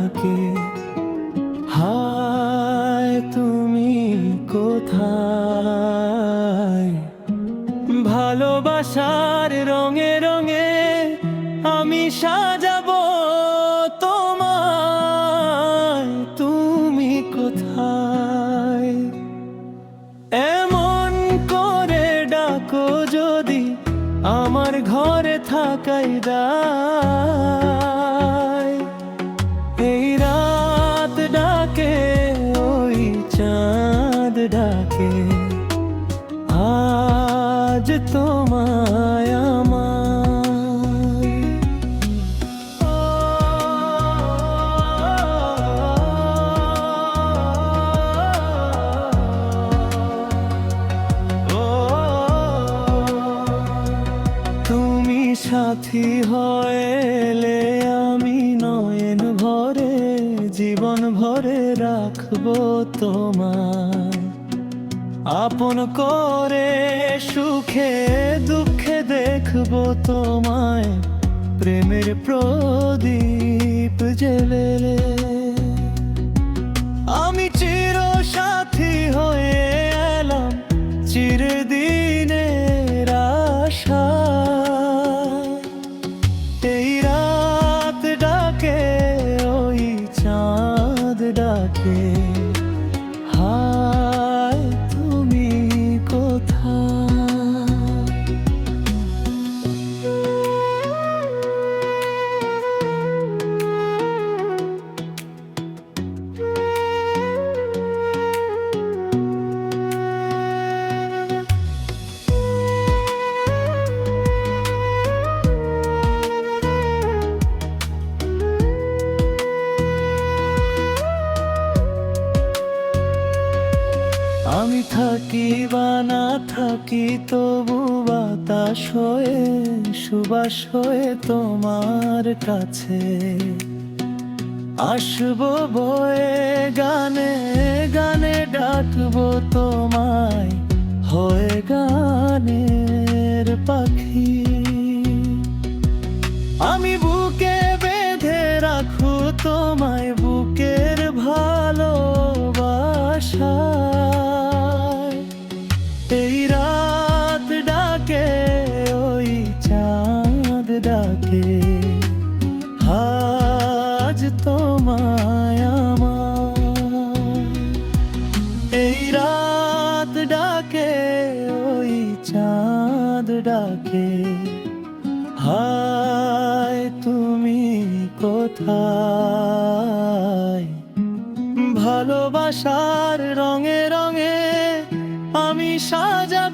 ডাকে, হায় তুমি কোথায়? ভালোবাসার রঙে রঙে আমি সাজাবো তোমায়, তুমি কোথায়? এমন করে ডাকো যদি আমার ঘরে থাকাই দায়। এই রাত ডাকে, ওই চাঁদ ডাকে, আজ তোমায় আমায়। তুমি সাথী হয়ে এলে আমি নয়ন ভরে জীবন ভরে রাখবো তোমায়, আপন করে সুখে দুঃখে দেখবো তোমায়, প্রেমের প্রদীপ জ্বেলে। আমি চির সাথী হয়ে এলাম চিরদিনের আশায়। এই রাত ডাকে, ওই চাঁদ ডাকে, হায় তুমি কোথায়? আমি থাকি বা না থাকি তবু বাতাস হয়ে সুবাস হয়ে তোমার কাছে আসবো বয়ে, গানে গানে ডাকবো তোমায়, হয়ে গানের পাখি। আমি বুকে বেঁধে রাখো তোমায় বুকের ভালোবাসায়। এই রাত ডাকে, ওই চাঁদ ডাকে, আজ তোমায় আমায়। এই রাত ডাকে, ওই চাঁদ ডাকে, হায় তুমি কোথায়? ভালোবাসার রঙে রঙে আমি সাজা